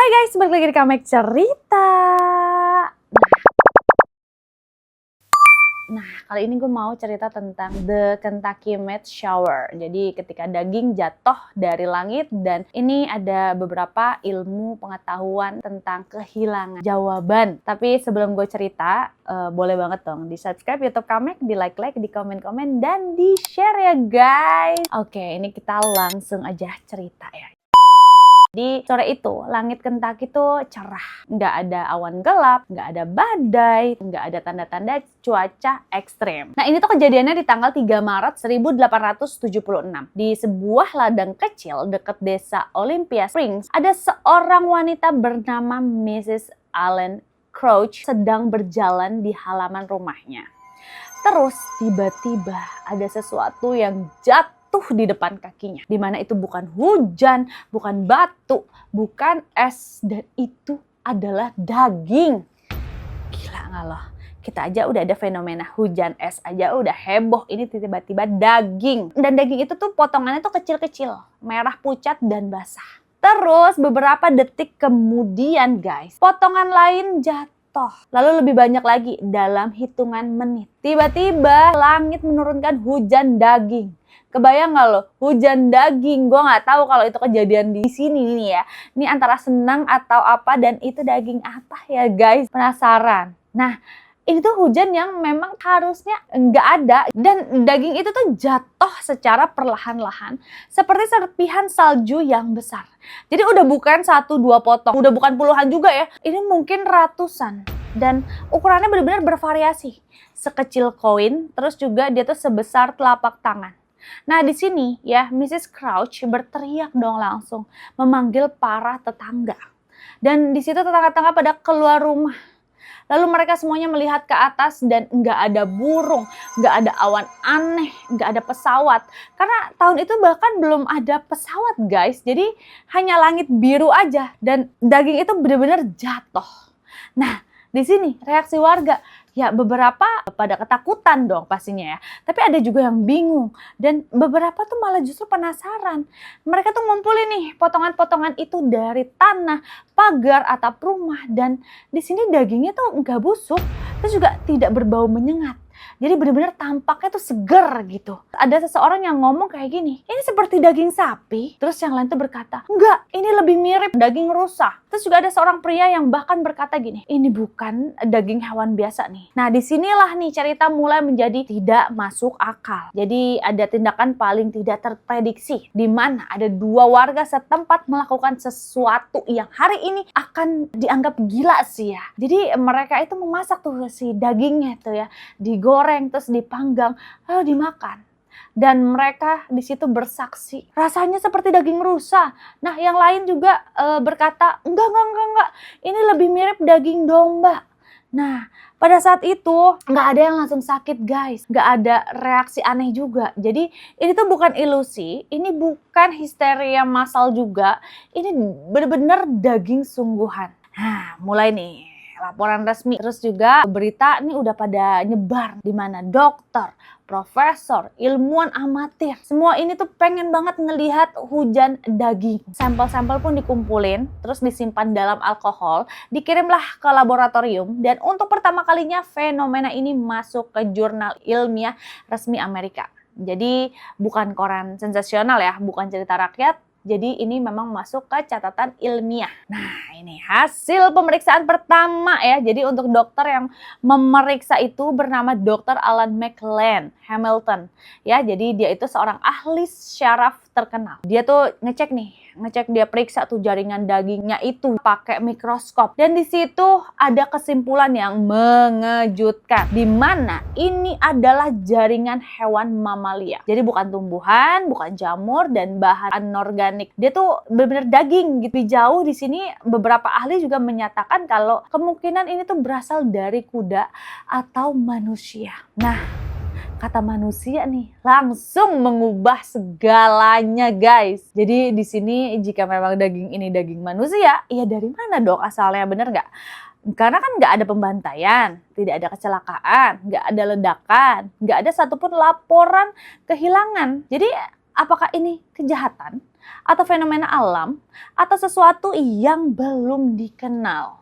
Hai guys, balik lagi di Kamek Cerita. Nah, kali ini gue mau cerita tentang The Kentucky Meat Shower. Jadi ketika daging jatuh dari langit, dan ini ada beberapa ilmu pengetahuan tentang kehilangan jawaban. Tapi sebelum gue cerita, boleh banget dong di subscribe YouTube Kamek, di like, di komen-komen, dan di share ya guys. Oke, ini kita langsung aja cerita ya. Di sore itu, langit Kentucky tuh cerah. Nggak ada awan gelap, nggak ada badai, nggak ada tanda-tanda cuaca ekstrim. Nah, ini tuh kejadiannya di tanggal 3 Maret 1876. Di sebuah ladang kecil dekat desa Olympia Springs, ada seorang wanita bernama Mrs. Allen Crouch sedang berjalan di halaman rumahnya. Terus tiba-tiba ada sesuatu yang jatuh di depan kakinya. Dimana itu bukan hujan, bukan batu, bukan es, dan itu adalah daging. Gila nggak loh? Kita aja udah ada fenomena hujan es aja udah heboh, ini tiba-tiba daging. Dan daging itu tuh potongannya tuh kecil-kecil, merah pucat dan basah. Terus beberapa detik kemudian guys, potongan lain jatuh. Lalu lebih banyak lagi dalam hitungan menit. Tiba-tiba langit menurunkan hujan daging. Kebayang nggak lo? Hujan daging. Gue nggak tahu kalau itu kejadian di sini nih ya. Ini antara senang atau apa, dan itu daging apa ya guys? Penasaran? Nah, ini tuh hujan yang memang harusnya nggak ada, dan daging itu tuh jatuh secara perlahan-lahan seperti serpihan salju yang besar. Jadi udah bukan 1-2 potong, udah bukan puluhan juga ya, ini mungkin ratusan, dan ukurannya benar-benar bervariasi, sekecil koin, terus juga dia tuh sebesar telapak tangan. Nah di sini ya Mrs. Crouch berteriak dong langsung, memanggil para tetangga, dan di situ tetangga-tetangga pada keluar rumah. Lalu mereka semuanya melihat ke atas, dan nggak ada burung, nggak ada awan aneh, nggak ada pesawat. Karena tahun itu bahkan belum ada pesawat guys, jadi hanya langit biru aja, dan daging itu benar-benar jatuh. Nah di sini reaksi warga, ya beberapa pada ketakutan dong pastinya ya. Tapi ada juga yang bingung, dan beberapa tuh malah justru penasaran. Mereka tuh ngumpulin nih potongan-potongan itu dari tanah, pagar, atap rumah, dan di sini dagingnya tuh nggak busuk, terus juga tidak berbau menyengat. Jadi benar-benar tampaknya tuh seger gitu. Ada seseorang yang ngomong kayak gini, ini seperti daging sapi. Terus yang lain tuh berkata, enggak, ini lebih mirip daging rusa. Terus juga ada seorang pria yang bahkan berkata gini, ini bukan daging hewan biasa nih. Nah disinilah nih cerita mulai menjadi tidak masuk akal. Jadi ada tindakan paling tidak terprediksi, di mana ada 2 warga setempat melakukan sesuatu yang hari ini akan dianggap gila sih ya. Jadi mereka itu memasak tuh si dagingnya tuh ya, digoreng terus dipanggang lalu dimakan, dan mereka di situ bersaksi rasanya seperti daging rusa. Nah yang lain juga berkata enggak, ini lebih mirip daging domba. Nah pada saat itu nggak ada yang langsung sakit guys, nggak ada reaksi aneh juga. Jadi ini tuh bukan ilusi, ini bukan histeria massal juga, ini benar-benar daging sungguhan. Nah mulai nih laporan resmi, terus juga berita ini udah pada nyebar, di mana dokter, profesor, ilmuwan amatir, semua ini tuh pengen banget ngelihat hujan daging. Sampel-sampel pun dikumpulin, terus disimpan dalam alkohol, dikirimlah ke laboratorium, dan untuk pertama kalinya fenomena ini masuk ke jurnal ilmiah resmi Amerika. Jadi bukan koran sensasional ya, bukan cerita rakyat. Jadi ini memang masuk ke catatan ilmiah. Nah ini hasil pemeriksaan pertama ya. Jadi untuk dokter yang memeriksa itu bernama Dr. Alan McLean Hamilton. Ya, jadi dia itu seorang ahli syaraf terkenal. Dia tuh ngecek dia periksa tuh jaringan dagingnya itu pakai mikroskop. Dan di situ ada kesimpulan yang mengejutkan, di mana ini adalah jaringan hewan mamalia. Jadi bukan tumbuhan, bukan jamur, dan bahan anorganik. Dia tuh benar-benar daging gitu. Jauh di sini beberapa ahli juga menyatakan kalau kemungkinan ini tuh berasal dari kuda atau manusia. Nah, kata manusia nih langsung mengubah segalanya guys. Jadi di sini jika memang daging ini daging manusia, ya dari mana dong asalnya, bener nggak? Karena kan nggak ada pembantaian, tidak ada kecelakaan, nggak ada ledakan, nggak ada satupun laporan kehilangan. Jadi apakah ini kejahatan atau fenomena alam, atau sesuatu yang belum dikenal.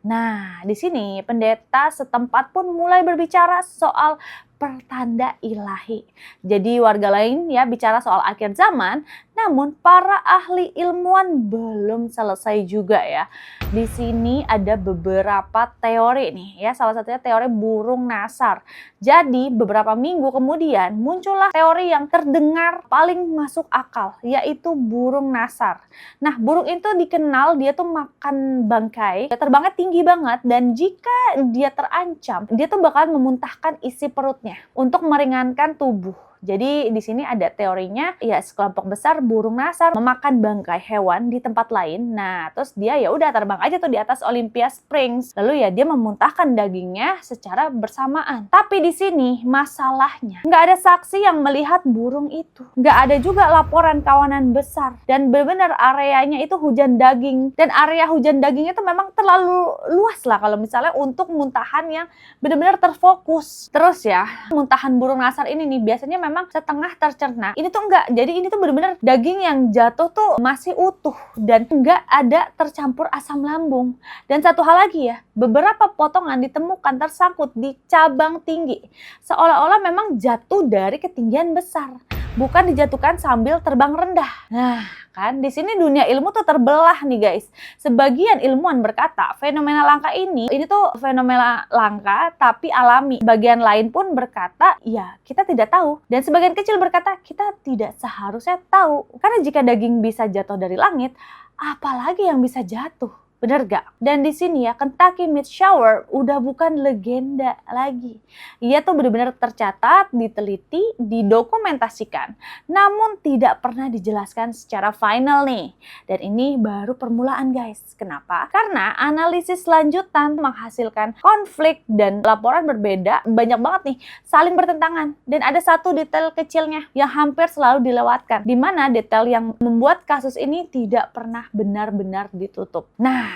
Nah, di sini pendeta setempat pun mulai berbicara soal pertanda ilahi. Jadi warga lain ya bicara soal akhir zaman, namun para ahli ilmuwan belum selesai juga ya. Di sini ada beberapa teori nih ya, salah satunya teori burung nasar. Jadi beberapa minggu kemudian muncullah teori yang terdengar paling masuk akal, yaitu burung nasar. Nah, burung itu dikenal dia tuh makan bangkai, terbangnya tinggi banget, dan jika dia terancam, dia tuh bakalan memuntahkan isi perutnya untuk meringankan tubuh. Jadi di sini ada teorinya ya sekelompok besar burung nasar memakan bangkai hewan di tempat lain. Nah, terus dia ya udah terbang aja tuh di atas Olympia Springs. Lalu ya dia memuntahkan dagingnya secara bersamaan. Tapi di sini masalahnya nggak ada saksi yang melihat burung itu. Nggak ada juga laporan kawanan besar. Dan benar-benar areanya itu hujan daging. Dan area hujan daging itu memang terlalu luas lah kalau misalnya untuk muntahan yang benar-benar terfokus. Terus ya, muntahan burung nasar ini nih biasanya memang setengah tercerna. Ini tuh enggak. Jadi ini tuh benar-benar daging yang jatuh tuh masih utuh dan enggak ada tercampur asam lambung. Dan satu hal lagi ya, beberapa potongan ditemukan tersangkut di cabang tinggi. Seolah-olah memang jatuh dari ketinggian besar, bukan dijatuhkan sambil terbang rendah. Nah, kan di sini dunia ilmu tuh terbelah nih guys. Sebagian ilmuwan berkata fenomena langka ini tuh fenomena langka tapi alami. Sebagian lain pun berkata ya kita tidak tahu. Dan sebagian kecil berkata kita tidak seharusnya tahu. Karena jika daging bisa jatuh dari langit, apalagi yang bisa jatuh? Bener gak? Dan di sini ya Kentucky Meat Shower udah bukan legenda lagi. Ia tuh benar-benar tercatat, diteliti, didokumentasikan, namun tidak pernah dijelaskan secara final nih. Dan ini baru permulaan guys. Kenapa? Karena analisis lanjutan menghasilkan konflik dan laporan berbeda banyak banget nih, saling bertentangan. Dan ada satu detail kecilnya yang hampir selalu dilewatkan, di mana detail yang membuat kasus ini tidak pernah benar-benar ditutup. Nah,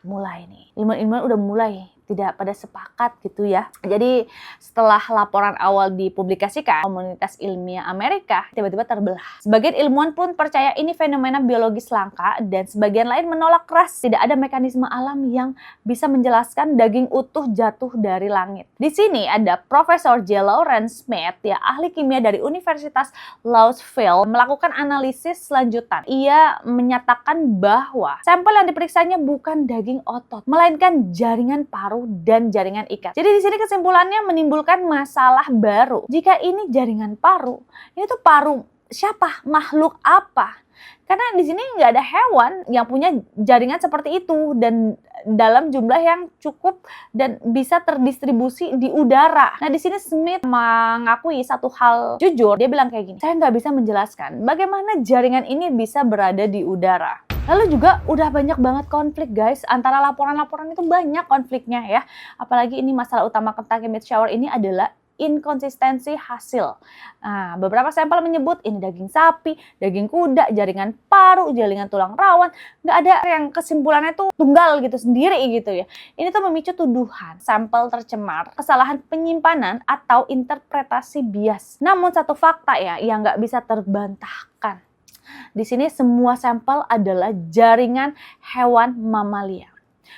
mulai nih. Ilmuwan-ilmuwan udah mulai tidak pada sepakat gitu ya. Jadi setelah laporan awal dipublikasikan, komunitas ilmiah Amerika tiba-tiba terbelah. Sebagian ilmuwan pun percaya ini fenomena biologis langka dan sebagian lain menolak keras. Tidak ada mekanisme alam yang bisa menjelaskan daging utuh jatuh dari langit. Di sini ada Profesor J. Lawrence Smith, ya ahli kimia dari Universitas Louisville, melakukan analisis lanjutan. Ia menyatakan bahwa sampel yang diperiksanya bukan daging otot, melainkan jaringan paru dan jaringan ikat. Jadi di sini kesimpulannya menimbulkan masalah baru. Jika ini jaringan paru, ini tuh paru siapa? Makhluk apa? Karena di sini nggak ada hewan yang punya jaringan seperti itu dan dalam jumlah yang cukup dan bisa terdistribusi di udara. Nah di sini Smith mengakui satu hal jujur. Dia bilang kayak gini, saya nggak bisa menjelaskan bagaimana jaringan ini bisa berada di udara. Lalu juga udah banyak banget konflik guys, antara laporan-laporan itu banyak konfliknya ya. Apalagi ini masalah utama Kentucky Meat Shower ini adalah inkonsistensi hasil. Nah, beberapa sampel menyebut ini daging sapi, daging kuda, jaringan paru, jaringan tulang rawan. Nggak ada yang kesimpulannya tuh tunggal gitu sendiri gitu ya. Ini tuh memicu tuduhan, sampel tercemar, kesalahan penyimpanan atau interpretasi bias. Namun satu fakta ya yang nggak bisa terbantahkan. Di sini semua sampel adalah jaringan hewan mamalia.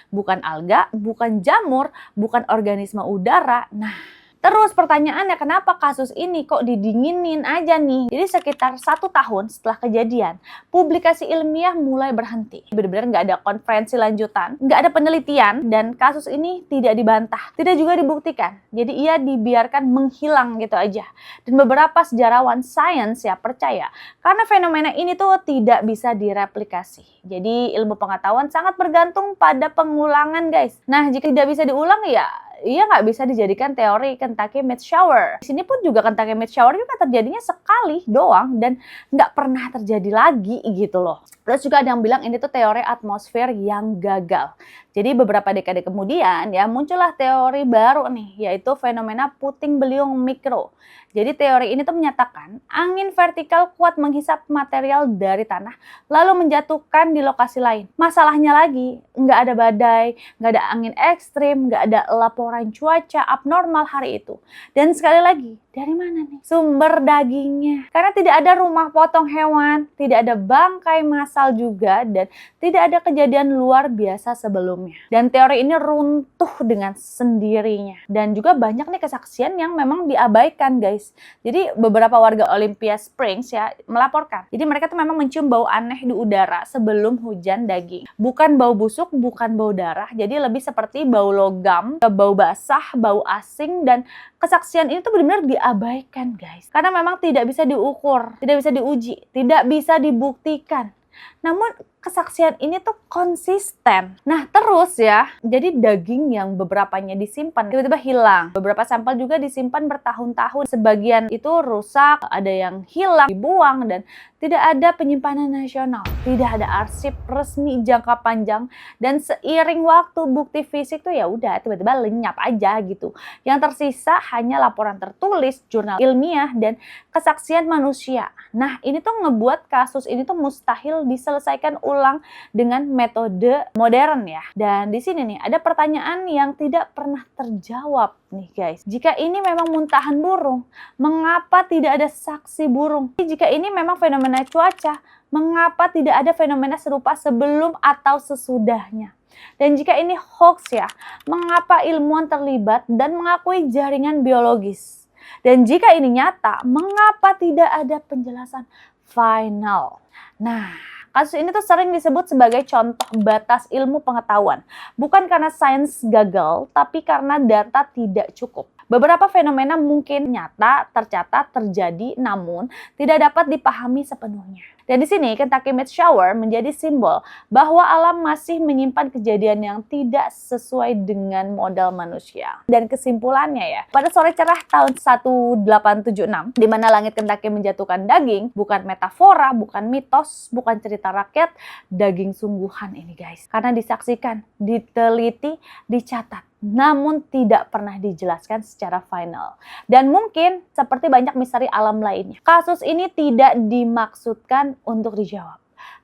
Bukan alga, bukan jamur, bukan organisme udara. Nah, terus pertanyaannya kenapa kasus ini kok didinginin aja nih? Jadi sekitar 1 tahun setelah kejadian, publikasi ilmiah mulai berhenti. Benar-benar nggak ada konferensi lanjutan, nggak ada penelitian, dan kasus ini tidak dibantah, tidak juga dibuktikan. Jadi ia dibiarkan menghilang gitu aja. Dan beberapa sejarawan sains ya percaya, karena fenomena ini tuh tidak bisa direplikasi. Jadi ilmu pengetahuan sangat bergantung pada pengulangan guys. Nah jika tidak bisa diulang ya, ia nggak bisa dijadikan teori Kentucky Meat Shower. Di sini pun juga Kentucky Meat Shower juga terjadinya sekali doang dan nggak pernah terjadi lagi gitu loh. Terus juga ada yang bilang ini tuh teori atmosfer yang gagal. Jadi beberapa dekade kemudian ya muncullah teori baru nih, yaitu fenomena puting beliung mikro. Jadi teori ini tuh menyatakan angin vertikal kuat menghisap material dari tanah lalu menjatuhkan di lokasi lain. Masalahnya lagi, nggak ada badai, nggak ada angin ekstrim, nggak ada laporan cuaca abnormal hari itu. Dan sekali lagi, dari mana nih sumber dagingnya? Karena tidak ada rumah potong hewan, tidak ada bangkai massal juga, dan tidak ada kejadian luar biasa sebelumnya. Dan teori ini runtuh dengan sendirinya. Dan juga banyak nih kesaksian yang memang diabaikan, guys. Jadi beberapa warga Olympia Springs ya melaporkan. Jadi mereka tuh memang mencium bau aneh di udara sebelum hujan daging. Bukan bau busuk, bukan bau darah. Jadi lebih seperti bau logam, bau basah, bau asing, dan kesaksian ini tuh benar-benar diabaikan, guys. Karena memang tidak bisa diukur, tidak bisa diuji, tidak bisa dibuktikan. Namun kesaksian ini tuh konsisten. Nah terus ya, jadi daging yang beberapanya disimpan tiba-tiba hilang. Beberapa sampel juga disimpan bertahun-tahun. Sebagian itu rusak, ada yang hilang, dibuang, dan tidak ada penyimpanan nasional. Tidak ada arsip resmi jangka panjang. Dan seiring waktu bukti fisik tuh ya udah tiba-tiba lenyap aja gitu. Yang tersisa hanya laporan tertulis, jurnal ilmiah, dan kesaksian manusia. Nah ini tuh ngebuat kasus ini tuh mustahil diselesaikan ulang dengan metode modern ya. Dan di sini nih ada pertanyaan yang tidak pernah terjawab nih guys. Jika ini memang muntahan burung, mengapa tidak ada saksi burung? Jika ini memang fenomena cuaca, mengapa tidak ada fenomena serupa sebelum atau sesudahnya? Dan jika ini hoax ya, mengapa ilmuwan terlibat dan mengakui jaringan biologis? Dan jika ini nyata, mengapa tidak ada penjelasan final? Nah, kasus ini tuh sering disebut sebagai contoh batas ilmu pengetahuan. Bukan karena sains gagal, tapi karena data tidak cukup. Beberapa fenomena mungkin nyata, tercatat, terjadi, namun tidak dapat dipahami sepenuhnya. Dan di sini Kentucky Meteor Shower menjadi simbol bahwa alam masih menyimpan kejadian yang tidak sesuai dengan modal manusia. Dan kesimpulannya ya, pada sore cerah tahun 1876, di mana langit Kentucky menjatuhkan daging, bukan metafora, bukan mitos, bukan cerita rakyat, daging sungguhan ini guys. Karena disaksikan, diteliti, dicatat, namun tidak pernah dijelaskan secara final. Dan mungkin seperti banyak misteri alam lainnya, kasus ini tidak dimaksudkan untuk dijawab,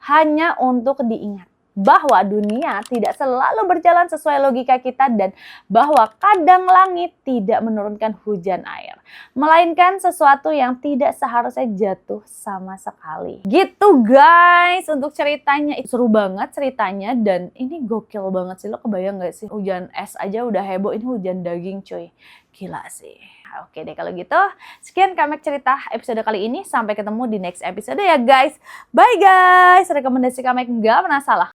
hanya untuk diingat bahwa dunia tidak selalu berjalan sesuai logika kita dan bahwa kadang langit tidak menurunkan hujan air, melainkan sesuatu yang tidak seharusnya jatuh sama sekali. Gitu guys untuk ceritanya. Seru banget ceritanya dan ini gokil banget sih. Lo kebayang gak sih hujan es aja udah heboh, ini hujan daging cuy. Gila sih. Oke deh kalau gitu, sekian Kamek Cerita episode kali ini. Sampai ketemu di next episode ya guys. Bye guys. Rekomendasi Kamek nggak pernah salah.